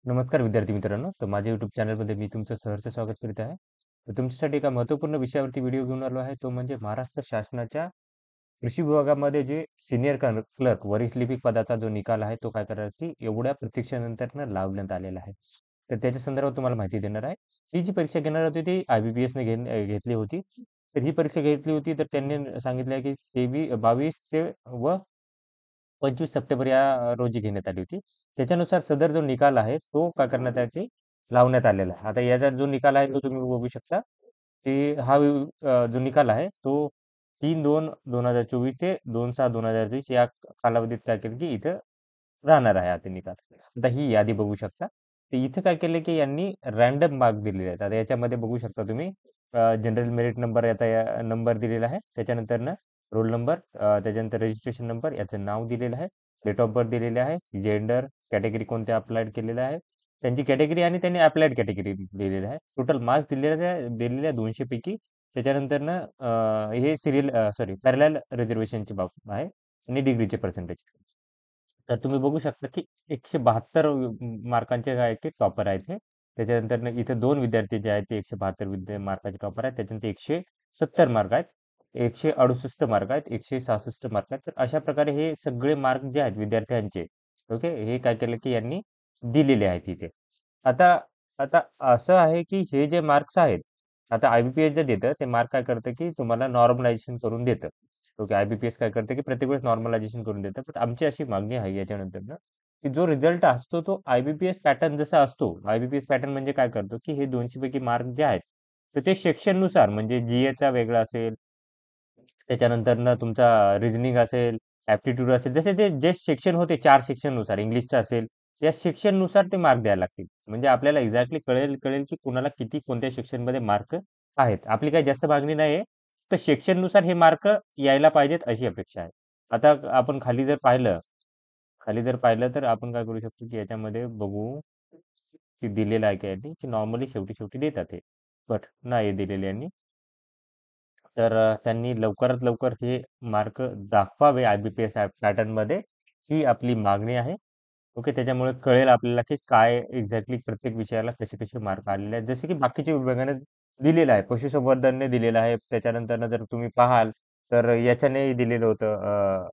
नमस्कार विद्यार्थी मित्रांनो. तर माझ्या YouTube चॅनलमध्ये मी तुमचं सहर्ष स्वागत करीत आहे. तर तुमच्यासाठी एका महत्त्वपूर्ण विषयावरती व्हिडिओ घेऊन आलो आहे. तो म्हणजे महाराष्ट्र शासनाच्या कृषी विभागामध्ये जे सीनियर क्लर्क वरिष्ठ लिपिक पदाचा जो निकाल आहे, तो काय करणार की एवढ्या प्रतीक्षेनंतरनं लावण्यात आलेला आहे. तर त्याच्या संदर्भात तुम्हाला माहिती देणार आहे. ही जी परीक्षा घेणार होती ती IBPSने घेतली होती. तर ही परीक्षा घेतली होती तर त्यांनी सांगितलं की 22 ते व 25 सप्टेंबर या रोजी घेण्यात आली होती. त्याच्यानुसार सदर जो निकाल आहे, तो काय करण्यात आहे की लावण्यात आलेला आहे. आता याचा जो निकाल आहे, तो तुम्ही बघू शकता, की जो निकाल आहे, तो 3/2/2024 ते 2/6/2023 या कालावधीत काय केलं की इथं राहणार आहे आता निकाल. आता ही यादी बघू शकता. तर इथं काय केलं की यांनी रँडम मार्क दिलेले आहेत. आता याच्यामध्ये बघू शकता तुम्ही जनरल मेरिट नंबर याचा या नंबर दिलेला आहे. त्याच्यानंतरनं रोल नंबर, त्याच्यानंतर रजिस्ट्रेशन नंबर, याचं नाव दिलेलं आहे, डेट ऑफ बर्थ दिलेले आहे, जेंडर, कॅटेगरी कोणत्या अप्लाइड केलेलं आहे, त्यांची कॅटेगरी आणि त्यांनी अप्लाइड कॅटेगरी दिलेली आहे. टोटल मार्क्स दिलेल्या 200 पैकी. त्याच्यानंतरनं हे पॅरलल रिझर्वेशनची बाब आहे आणि डिग्रीचे पर्सेंटेज. तर तुम्ही बघू शकता की 172 मार्कांचे काय आहे ते टॉपर आहेत हे. त्याच्यानंतर इथे 2 विद्यार्थी जे आहेत ते 172 मार्काचे टॉपर आहेत. त्याच्यानंतर 170 मार्क आहेत. 168 मार्क आहेत. 166 मार्क आहेत. तर अशा प्रकारे हे सगळे मार्क जे आहेत विद्यार्थ्यांचे, ओके, हे काय केलं की यांनी दिलेले आहेत इथे. आता आता असं आहे की हे जे मार्क्स आहेत, आता IBPS जे देतं ते मार्क काय करतं की तुम्हाला नॉर्मलायझेशन करून देतं. ओके, IBPS काय करतं की प्रत्येक वेळेस नॉर्मलायझेशन करून देतं. पण आमची अशी मागणी आहे याच्यानंतरनं, की जो रिझल्ट असतो तो IBPS पॅटर्न जसा असतो, IBPS पॅटर्न म्हणजे काय करतो की हे 200 पैकी मार्क जे आहेत, तर ते सेक्शननुसार म्हणजे GAचा वेगळा असेल, त्याच्यानंतरनं तुमचा रिझनिंग असेल, ॲप्टिट्यूड असेल, जसे ते जे सेक्शन होते 4 सेक्शननुसार इंग्लिशचं असेल, या सेक्शननुसार ते मार्क द्यायला लागतील. म्हणजे आपल्याला एक्झॅक्टली कळेल की कुणाला किती कोणत्या सेक्शनमध्ये मार्क आहेत. आपली काही जास्त मागणी नाही आहे. तर सेक्शननुसार हे मार्क यायला पाहिजेत अशी अपेक्षा आहे. आता आपण खाली जर पाहिलं तर आपण काय करू शकतो की याच्यामध्ये बघू की दिलेलं आहे का यांनी, की नॉर्मली शेवटी देतात हे. बट नाही दिलेले यांनी. तर त्यांनी लवकरात लवकर हे मार्क दाखवावे IBPS पॅटर्नमध्ये, ही आपली मागणी आहे. ओके, त्याच्यामुळे कळेल आपल्याला की काय एक्झॅक्टली प्रत्येक विषयाला कसे कसे मार्क आलेले आहेत. जसे की बाकीच्या विभागाने दिलेलं आहे, पशुसंवर्धनने दिलेलं आहे. त्याच्यानंतर जर तुम्ही पाहाल तर याच्याने दिलेलं होतं,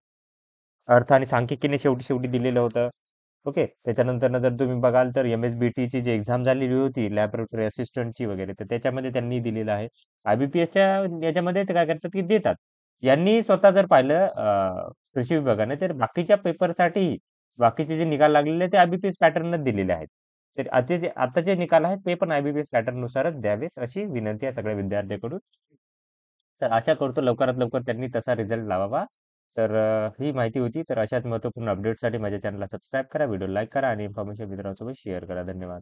अर्थ आणि सांख्यिकीने शेवटी शेवटी दिलेलं होतं. ओके, त्याच्यानंतर जर तुम्ही बघाल तर MSBTची जी एक्झाम झालेली होती लॅबोरेटरी असिस्टंटची वगैरे, तर त्याच्यामध्ये त्यांनी दिलेलं आहे. IBPSच्या याच्यामध्ये ते काय करतात की देतात. यांनी स्वतः जर पाहिलं कृषी विभागाने, तर बाकीच्या पेपरसाठी बाकीचे जे निकाल लागलेले ते IBPS पॅटर्नच दिलेले आहेत. तर आता जे निकाल आहेत ते पण IBPS पॅटर्ननुसारच द्यावेत अशी विनंती आहे सगळ्या विद्यार्थ्यांकडून. तर आशा करतो लवकरात लवकर त्यांनी तसा रिझल्ट लावावा. तर ही माहिती होती. तर अशाच महत्त्वपूर्ण अपडेटसाठी माझ्या चॅनलला सबस्क्राईब करा, व्हिडिओ लाईक करा आणि इन्फॉर्मेशन मित्रांसोबत शेअर करा. धन्यवाद.